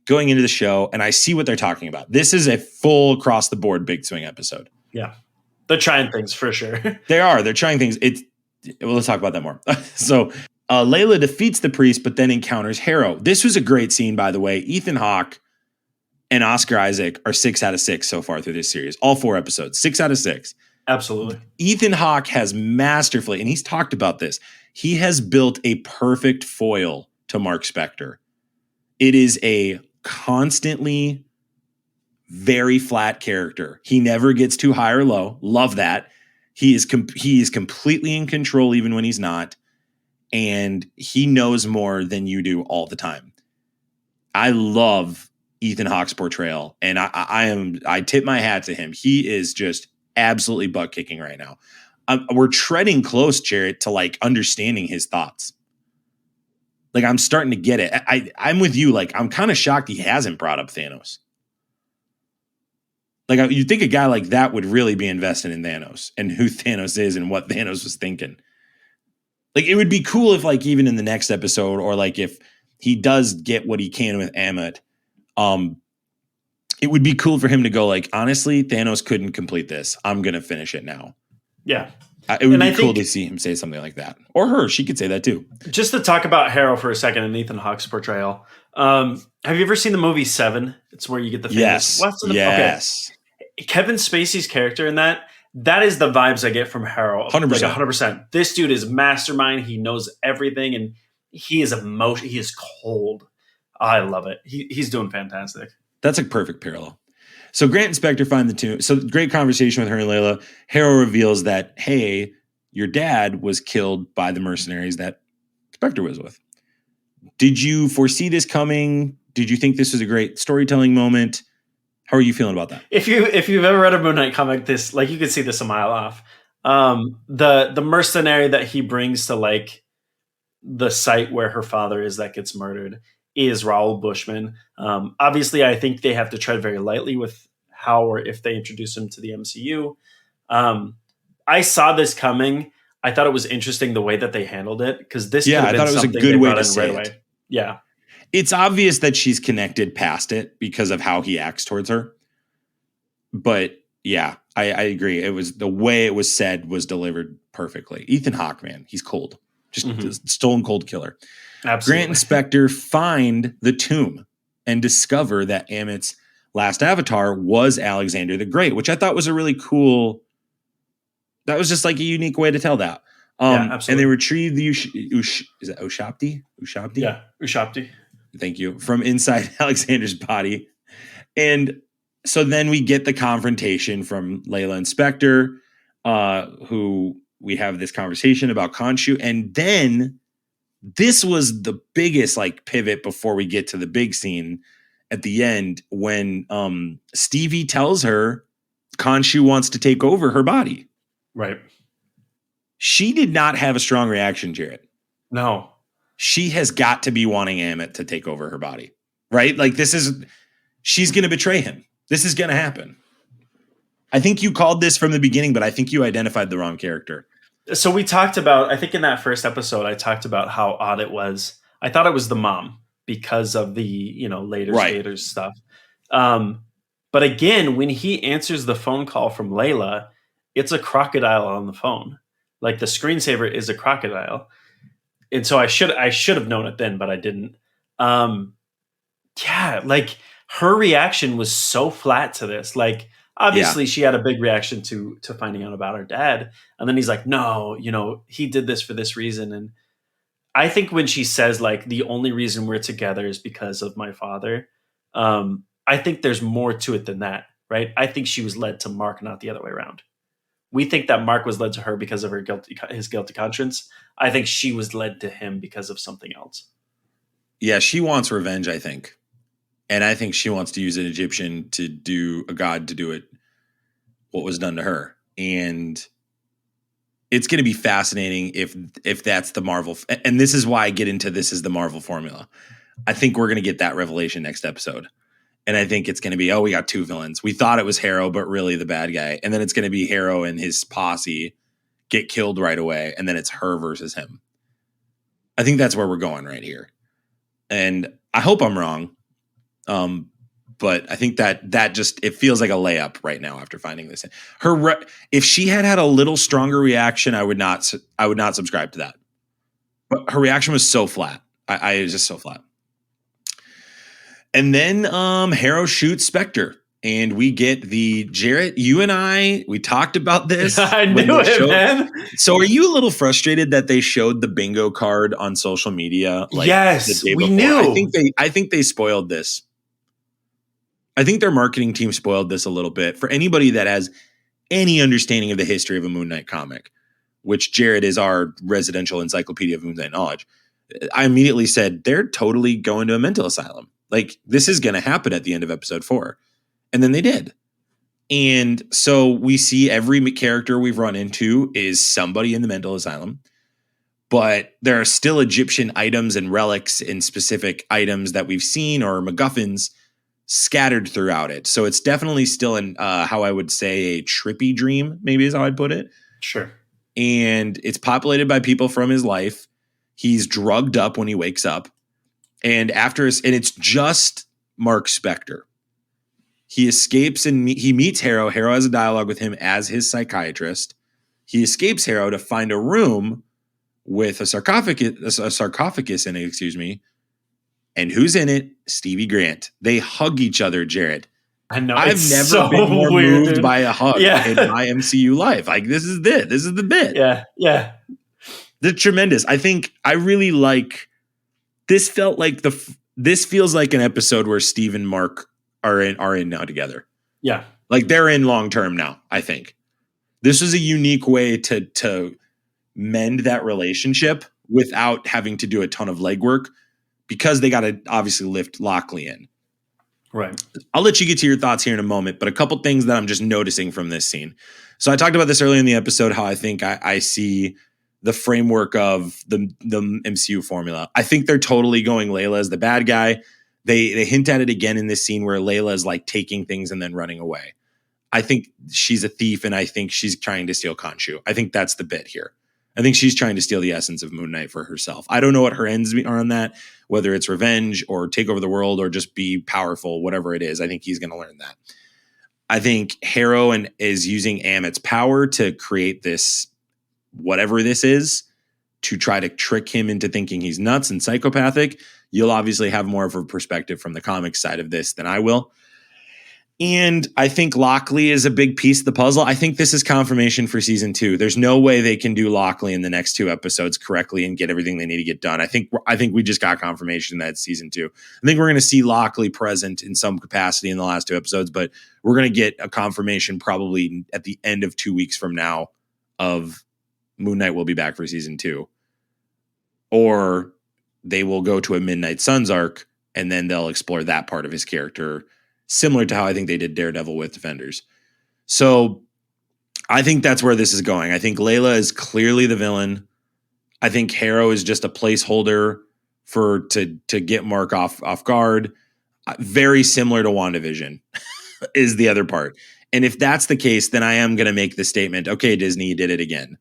going into the show, and I see what they're talking about. This is a full across the board big swing episode. Yeah. They're trying things for sure. They are. They're trying things. Let's talk about that more. So Layla defeats the priest, but then encounters Harrow. This was a great scene, by the way. Ethan Hawke and Oscar Isaac are 6 out of 6 so far through this series. All 4 episodes, 6 out of 6. Absolutely. Ethan Hawke has masterfully, and he's talked about this, he has built a perfect foil to Mark Spector. It is a constantly very flat character. He never gets too high or low. Love that. He is completely in control even when he's not. And he knows more than you do all the time. I love Ethan Hawke's portrayal. And I tip my hat to him. He is just absolutely butt kicking right now. We're treading close, Jarret, to like understanding his thoughts. Like I'm starting to get it. I'm with you. Like I'm kind of shocked he hasn't brought up Thanos. Like you'd think a guy like that would really be invested in Thanos and who Thanos is and what Thanos was thinking. Like it would be cool if like even in the next episode or like if he does get what he can with Ammit, it would be cool for him to go like, honestly, Thanos couldn't complete this. I'm going to finish it now. Yeah. It would be cool to see him say something like that. Or her. She could say that too. Just to talk about Harrow for a second and Ethan Hawke's portrayal. Have you ever seen the movie Seven? It's where you get the famous. Yes. Yes. Okay. Kevin Spacey's character in that is the vibes I get from Harrow. 100%. Like 100%. This dude is mastermind. He knows everything and he is emotion. He is cold. I love it. He's doing fantastic. That's a perfect parallel. So Grant and Spectre find the tomb. So great conversation with her and Layla. Harrow reveals that, hey, your dad was killed by the mercenaries that Spectre was with. Did you foresee this coming? Did you think this was a great storytelling moment? How are you feeling about that? If you've ever read a Moon Knight comic, this like you could see this a mile off. The mercenary that he brings to like the site where her father is that gets murdered is Raoul Bushman. Obviously, I think they have to tread very lightly with how or if they introduce him to the MCU. I saw this coming. I thought it was interesting the way that they handled it because this I thought it was a good way to say it. Yeah. It's obvious that she's connected past it because of how he acts towards her. But yeah, I agree. It was the way it was said was delivered perfectly. Ethan Hawke, man, he's cold. Just a stone cold killer. Absolutely. Grant and Spectre find the tomb and discover that Ammit's last avatar was Alexander the Great, which I thought was a really cool. That was just like a unique way to tell that. And they retrieve the is that Ushabti? Ushabti? Yeah, Ushabti. Thank you. From inside Alexander's body. And so then we get the confrontation from Layla and Spectre, who we have this conversation about Khonshu. And then this was the biggest like pivot before we get to the big scene at the end when Stevie tells her Khonshu wants to take over her body. Right. She did not have a strong reaction, Jarret. No. She has got to be wanting Ammit to take over her body, right? Like she's going to betray him. This is going to happen. I think you called this from the beginning, but I think you identified the wrong character. So we talked about, I think in that first episode, I talked about how odd it was. I thought it was the mom because of the, later Right. skaters stuff. But again, when he answers the phone call from Layla, it's a crocodile on the phone. Like the screensaver is a crocodile. And so I should have known it then, but I didn't. Yeah, like her reaction was so flat to this. Like obviously she had a big reaction to finding out about her dad. And then he's like, no, he did this for this reason. And I think when she says like the only reason we're together is because of my father, I think there's more to it than that, right? I think she was led to Mark, not the other way around. We think that Mark was led to her because of his guilty conscience. I think she was led to him because of something else. Yeah, she wants revenge, I think. And I think she wants to use an Egyptian to do a god to do it, what was done to her. And it's going to be fascinating if that's the Marvel. And this is why I get into this is the Marvel formula. I think we're going to get that revelation next episode. And I think it's going to be, we got two villains. We thought it was Harrow, but really the bad guy. And then it's going to be Harrow and his posse get killed right away. And then it's her versus him. I think that's where we're going right here. And I hope I'm wrong. But I think that just, it feels like a layup right now after finding this. If she had a little stronger reaction, I would not subscribe to that. But her reaction was so flat. I was just so flat. And then Harrow shoots Spectre, and we get the Jarret. You and we talked about this. I knew it, man. So are you a little frustrated that they showed the bingo card on social media? Yes, we knew. I think they spoiled this. I think their marketing team spoiled this a little bit. For anybody that has any understanding of the history of a Moon Knight comic, which Jarret is our residential encyclopedia of Moon Knight knowledge, I immediately said, they're totally going to a mental asylum. Like, this is going to happen at the end of episode 4. And then they did. And so we see every character we've run into is somebody in the mental asylum. But there are still Egyptian items and relics and specific items that we've seen or MacGuffins scattered throughout it. So it's definitely still how I would say a trippy dream, maybe is how I'd put it. Sure. And it's populated by people from his life. He's drugged up when he wakes up. And it's just Mark Spector. He escapes and he meets Harrow. Harrow has a dialogue with him as his psychiatrist. He escapes Harrow to find a room with a sarcophagus in it, And who's in it? Stevie Grant. They hug each other, Jarret. I know. I've never been more moved by a hug in my MCU life. Like, this is the bit. Yeah. They're tremendous. I think I really like. This felt like this feels like an episode where Steve and Mark are in now together. Yeah. Like they're in long term now, I think. This is a unique way to mend that relationship without having to do a ton of legwork because they got to obviously lift Lockley in. Right. I'll let you get to your thoughts here in a moment, but a couple things that I'm just noticing from this scene. So I talked about this earlier in the episode, how I think I see the framework of the MCU formula. I think they're totally going Layla as the bad guy. They hint at it again in this scene where Layla is like taking things and then running away. I think she's a thief, and I think she's trying to steal Khonshu. I think that's the bit here. I think she's trying to steal the essence of Moon Knight for herself. I don't know what her ends are on that, whether it's revenge or take over the world or just be powerful, whatever it is. I think he's going to learn that. I think Harrow is using Ammit's power to create this, whatever this is, to try to trick him into thinking he's nuts and psychopathic. You'll obviously have more of a perspective from the comics side of this than I will. And I think Lockley is a big piece of the puzzle. I think this is confirmation for season 2. There's no way they can do Lockley in the next 2 episodes correctly and get everything they need to get done. I think we just got confirmation that it's season 2. I think we're going to see Lockley present in some capacity in the last 2 episodes, but we're going to get a confirmation probably at the end of 2 weeks from now of Moon Knight will be back for season 2. Or they will go to a Midnight Suns arc and then they'll explore that part of his character, similar to how I think they did Daredevil with Defenders. So I think that's where this is going. I think Layla is clearly the villain. I think Harrow is just a placeholder to get Mark off guard. Very similar to WandaVision is the other part. And if that's the case, then I am going to make the statement, okay, Disney, you did it again.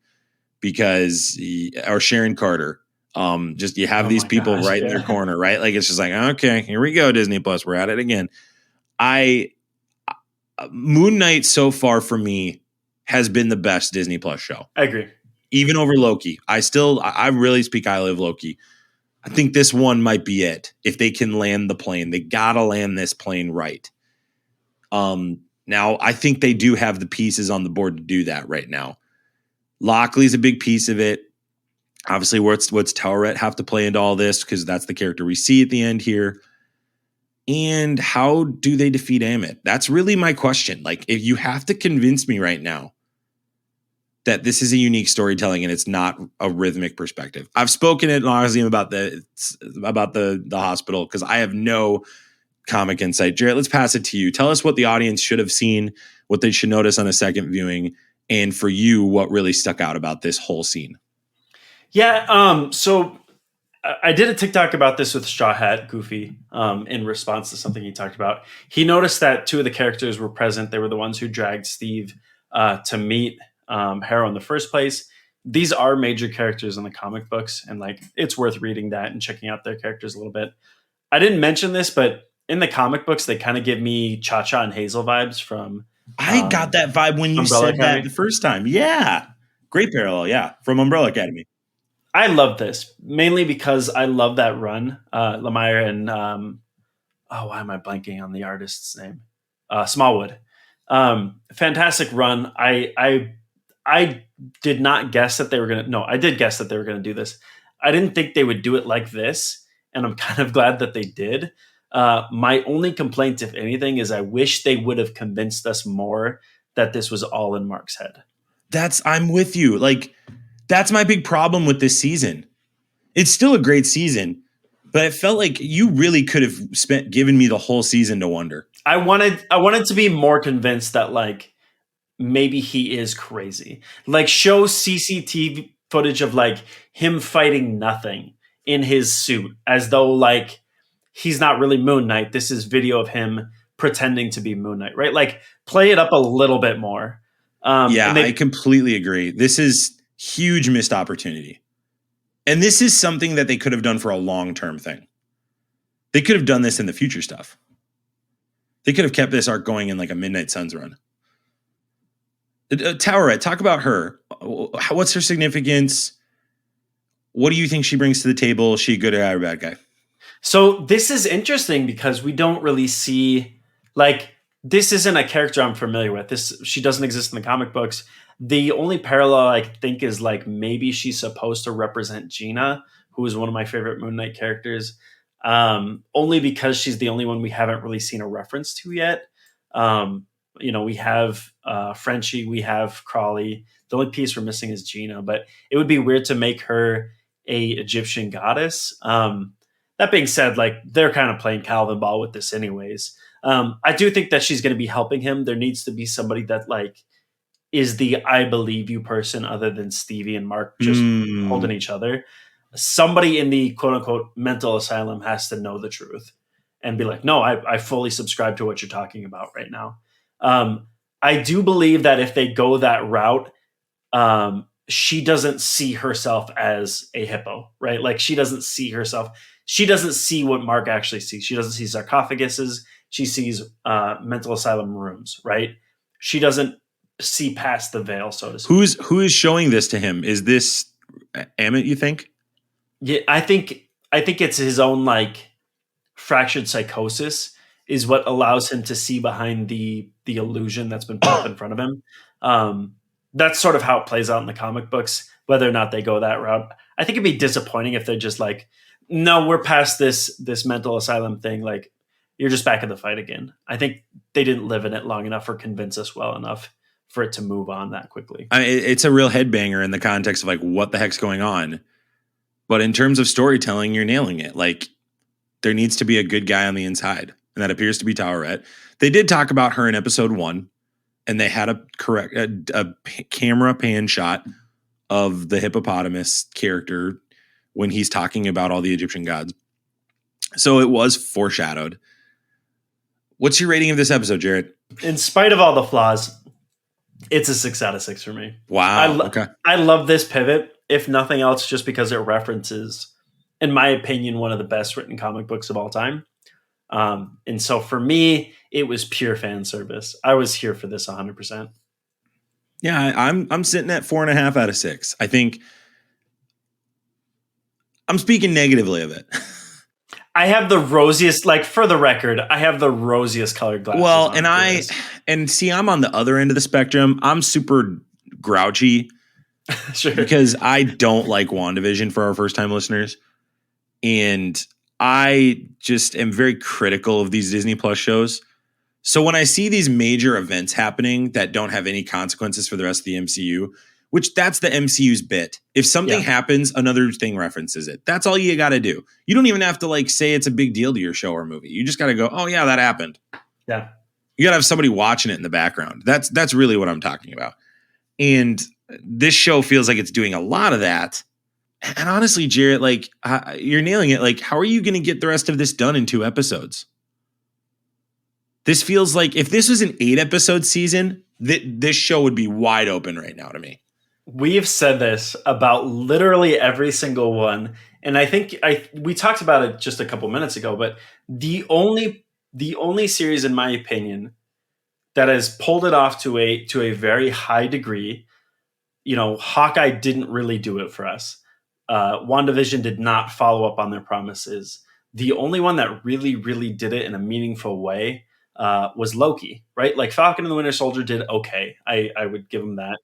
because or Sharon Carter. Just you have these people right in their corner, right? Like it's just like, okay, here we go, Disney Plus, we're at it again. Moon Knight so far for me has been the best Disney Plus show. I agree. Even over Loki. I really speak highly of Loki. I think this one might be it. If they can land the plane, they gotta land this plane right. Now I think they do have the pieces on the board to do that right now. Lockley's a big piece of it. Obviously, what's Jarret have to play into all this, because that's the character we see at the end here. And how do they defeat Amit? That's really my question. Like, if you have to convince me right now that this is a unique storytelling and it's not a rhythmic perspective. I've spoken at nauseam about the hospital because I have no comic insight. Jarret, let's pass it to you. Tell us what the audience should have seen, what they should notice on a second viewing, and for you, what really stuck out about this whole scene. Yeah, so I did a TikTok about this with Straw Hat Goofy in response to something he talked about. He noticed that two of the characters were present. They were the ones who dragged Steve to meet Harrow in the first place. These are major characters in the comic books, and like it's worth reading that and checking out their characters a little bit. I didn't mention this, but in the comic books, they kind of give me Cha-Cha and Hazel vibes from... I got that vibe when you Umbrella said Academy. that the first time. Yeah. Great parallel. Yeah. From Umbrella Academy. I love this mainly because I love that run. Lemire and why am I blanking on the artist's name? Smallwood. Fantastic run. I did not guess that they were going to, no, I did guess that they were going to do this. I didn't think they would do it like this. And I'm kind of glad that they did. My only complaint, if anything, is I wish they would have convinced us more that this was all in Mark's head. I'm with you. Like, that's my big problem with this season. It's still a great season, but it felt like you really could have given me the whole season to wonder. I wanted to be more convinced that like maybe he is crazy. Like show CCTV footage of like him fighting nothing in his suit as though like he's not really Moon Knight. This is video of him pretending to be Moon Knight, right? Like play it up a little bit more. I completely agree. This is huge missed opportunity. And this is something that they could have done for a long-term thing. They could have done this in the future stuff. They could have kept this arc going in like a Midnight Suns run. Jarret, talk about her. What's her significance? What do you think she brings to the table? Is she a good guy or a bad guy? So this is interesting because we don't really see like this isn't a character I'm familiar with. She doesn't exist in the comic books. The only parallel I think is like maybe she's supposed to represent Gina, who is one of my favorite Moon Knight characters, only because she's the only one we haven't really seen a reference to yet. We have Frenchie, we have Crawley. The only piece we're missing is Gina, but it would be weird to make her a Egyptian goddess. That being said, like they're kind of playing Calvin ball with this anyways. I do think that she's going to be helping him. There needs to be somebody that like is the I believe you person other than Stevie and Mark just holding each other. Somebody in the quote unquote mental asylum has to know the truth and be like, no, I fully subscribe to what you're talking about right now. I do believe that if they go that route, she doesn't see herself as a hippo, right? Like she doesn't see herself. She doesn't see what Mark actually sees. She doesn't see sarcophaguses. She sees mental asylum rooms, right? She doesn't see past the veil, so to speak. Who is showing this to him? Is this Amit, you think? Yeah, I think it's his own like fractured psychosis is what allows him to see behind the illusion that's been put up in front of him. That's sort of how it plays out in the comic books, whether or not they go that route. I think it'd be disappointing if they're just like, no, we're past this mental asylum thing. Like you're just back in the fight again. I think they didn't live in it long enough or convince us well enough for it to move on that quickly. It's a real headbanger in the context of like, what the heck's going on? But in terms of storytelling, you're nailing it. Like there needs to be a good guy on the inside. And that appears to be Jarret. They did talk about her in episode 1, and they had a camera pan shot of the hippopotamus character when he's talking about all the Egyptian gods. So it was foreshadowed. What's your rating of this episode, Jarret? In spite of all the flaws, It's a 6 out of 6 for me. Wow. Okay. I love this pivot, if nothing else, just because it references, in my opinion, one of the best written comic books of all time. And so for me, it was pure fan service. I was here for this 100%. Yeah, I'm sitting at 4.5 out of 6. I think I'm speaking negatively of it. I have the rosiest, like, for the record, I have the rosiest colored glasses. Well, and see, I'm on the other end of the spectrum. I'm super grouchy sure. because I don't like WandaVision for our first time listeners. And I just am very critical of these Disney Plus shows. So when I see these major events happening that don't have any consequences for the rest of the MCU, which that's the MCU's bit. If something happens, another thing references it. That's all you got to do. You don't even have to like say it's a big deal to your show or movie. You just got to go, oh yeah, that happened. Yeah. You got to have somebody watching it in the background. That's really what I'm talking about. And this show feels like it's doing a lot of that. And honestly, Jarret, like you're nailing it. Like, how are you going to get the rest of this done in 2 episodes? This feels like if this was an 8-episode season, this show would be wide open right now to me. We've said this about literally every single one. And I think we talked about it just a couple minutes ago, but the only series, in my opinion, that has pulled it off to a very high degree, Hawkeye didn't really do it for us. WandaVision did not follow up on their promises. The only one that really, really did it in a meaningful way was Loki, right? Like Falcon and the Winter Soldier did okay. I would give them that.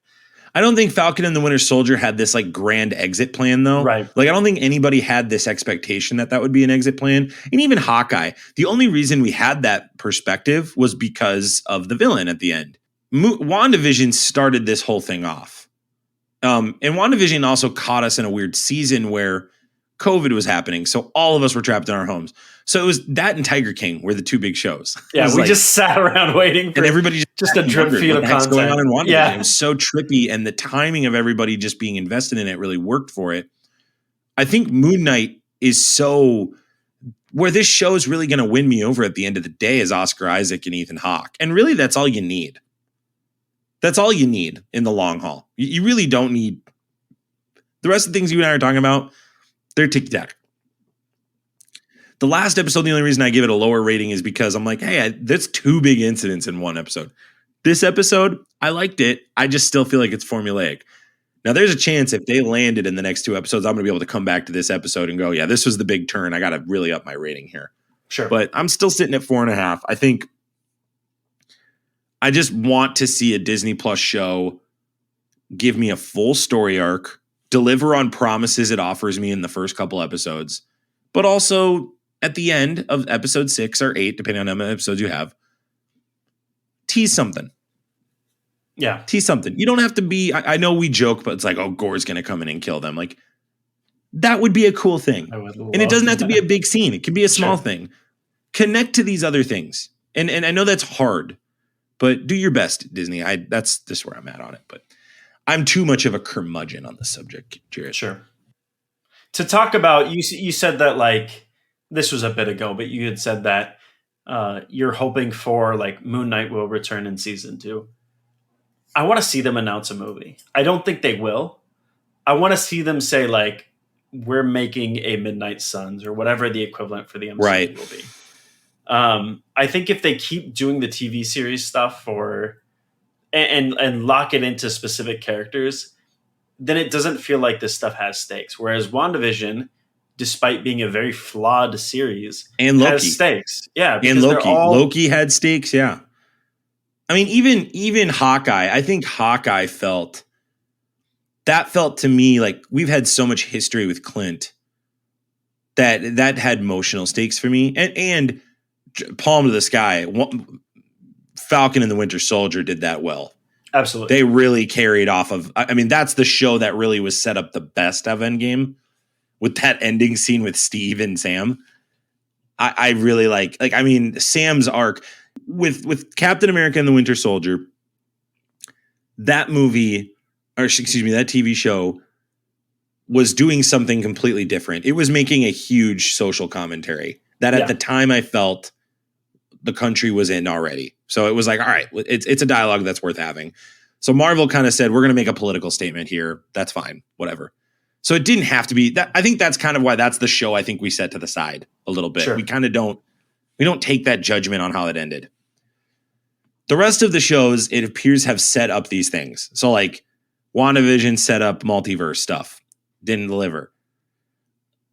I don't think Falcon and the Winter Soldier had this like grand exit plan though. Right. Like I don't think anybody had this expectation that would be an exit plan. And even Hawkeye, the only reason we had that perspective was because of the villain at the end. WandaVision started this whole thing off. And WandaVision also caught us in a weird season where COVID was happening. So all of us were trapped in our homes. So it was that and Tiger King were the 2 big shows. Yeah, we just sat around waiting for and everybody just a drip feed of content going on in WandaVision. Yeah. It was so trippy, and the timing of everybody just being invested in it really worked for it. I think Moon Knight is so where this show is really going to win me over at the end of the day is Oscar Isaac and Ethan Hawke. And really that's all you need. That's all you need in the long haul. You really don't need the rest of the things you and I are talking about. They're ticky-tack. The last episode, the only reason I give it a lower rating is because I'm like, hey, that's 2 big incidents in one episode. This episode, I liked it. I just still feel like it's formulaic. Now, there's a chance if they landed in the next 2 episodes, I'm going to be able to come back to this episode and go, yeah, this was the big turn. I got to really up my rating here. Sure. But I'm still sitting at 4.5. I think I just want to see a Disney Plus show give me a full story arc, deliver on promises it offers me in the first couple episodes, but also at the end of episode 6 or 8, depending on how many episodes you have, tease something. Yeah. Tease something. You don't have to be, I know we joke, but it's like, oh, Gore's going to come in and kill them. Like, that would be a cool thing. And it doesn't have to be a big scene. It can be a small thing. Connect to these other things. And I know that's hard, but do your best, Disney. That's just where I'm at on it. But I'm too much of a curmudgeon on the subject, Jarret. Sure. To talk about, you said that like, this was a bit ago, but you had said that you're hoping for like Moon Knight will return in season 2. I want to see them announce a movie. I don't think they will. I want to see them say like, we're making a Midnight Suns or whatever the equivalent for the MCU will be. I think if they keep doing the TV series stuff and lock it into specific characters, then it doesn't feel like this stuff has stakes. Whereas WandaVision, despite being a very flawed series, and Loki has stakes. Yeah. And Loki had stakes. Yeah. I mean, even Hawkeye, I think Hawkeye felt to me like we've had so much history with Clint that had emotional stakes for me. And palm to the sky, Falcon and the Winter Soldier did that well. Absolutely. They really carried off of, I mean, that's the show that really was set up the best of Endgame with that ending scene with Steve and Sam. I really like, I mean, Sam's arc with Captain America and the Winter Soldier, that movie, or excuse me, that TV show was doing something completely different. It was making a huge social commentary that at the time I felt the country was in already. So it was like, all right, it's a dialogue that's worth having. So Marvel kind of said, we're going to make a political statement here. That's fine. Whatever. So it didn't have to be that. I think that's kind of why that's the show I think we set to the side a little bit. Sure. We kind of don't take that judgment on how it ended. The rest of the shows, it appears, have set up these things. So like WandaVision set up multiverse stuff. Didn't deliver.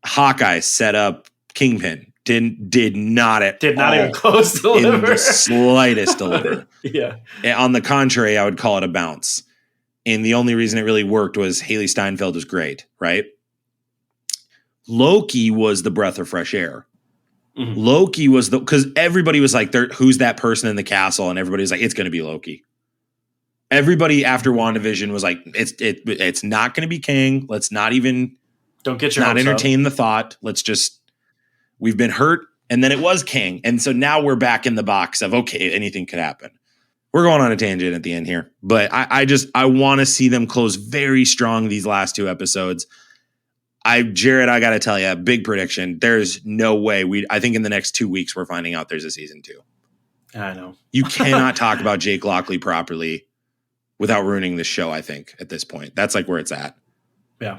Hawkeye set up Kingpin. Did not even close deliver. In the slightest deliver. Yeah. And on the contrary, I would call it a bounce. And the only reason it really worked was Haley Steinfeld was great, right? Loki was the breath of fresh air. Mm-hmm. Loki was because everybody was like, who's that person in the castle? And everybody was like, it's going to be Loki. Everybody after WandaVision was like, it's not going to be Kang. Let's not even entertain the thought. We've been hurt. And then it was Kang. And so now we're back in the box of, okay, anything could happen. We're going on a tangent at the end here, but I want to see them close very strong these last 2 episodes. Jarret, I got to tell you, big prediction. There's no way I think in the next 2 weeks, we're finding out there's a season 2. I know. You cannot talk about Jake Lockley properly without ruining the show, I think, at this point. That's like where it's at. Yeah.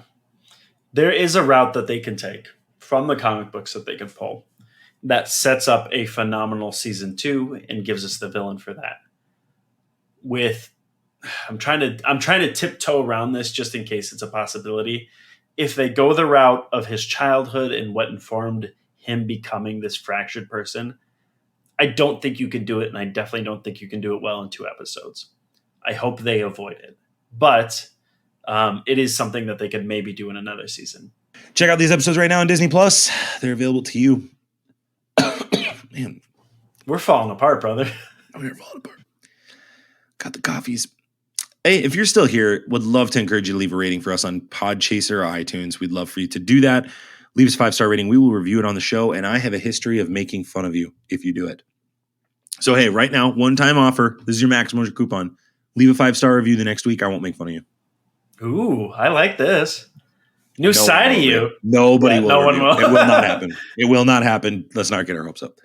There is a route that they can take from the comic books that they can pull that sets up a phenomenal season 2 and gives us the villain for that. I'm trying to tiptoe around this just in case it's a possibility. If they go the route of his childhood and what informed him becoming this fractured person, I don't think you can do it, and I definitely don't think you can do it well in 2 episodes. I hope they avoid it. But it is something that they could maybe do in another season. Check out these episodes right now on Disney Plus. They're available to you. Man, we're falling apart, brother. We're falling apart. Got the coffees. Hey, if you're still here, would love to encourage you to leave a rating for us on Podchaser or iTunes. We'd love for you to do that. Leave us a 5-star rating. We will review it on the show, and I have a history of making fun of you if you do it. So, hey, right now, one-time offer. This is your Max Motion coupon. Leave a 5-star review the next week. I won't make fun of you. Ooh, I like this. New side of you. Nobody will. No one will. It will not happen. It will not happen. Let's not get our hopes up.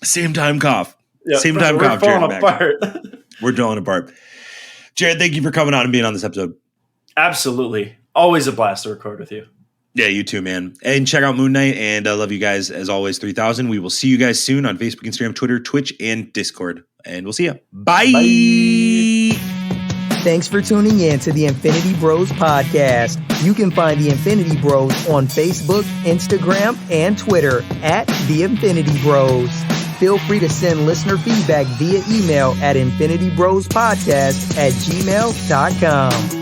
Same time cough. Yep. Same time cough. We're falling apart. We're falling apart. Jarret, thank you for coming on and being on this episode. Absolutely. Always a blast to record with you. Yeah, you too, man. And check out Moon Knight. And I love you guys as always, 3000. We will see you guys soon on Facebook, Instagram, Twitter, Twitch, and Discord. And we'll see you. Bye. Bye. Thanks for tuning in to the Infinity Bros podcast. You can find the Infinity Bros on Facebook, Instagram, and Twitter at the Infinity Bros. Feel free to send listener feedback via email at infinitybrospodcast@gmail.com.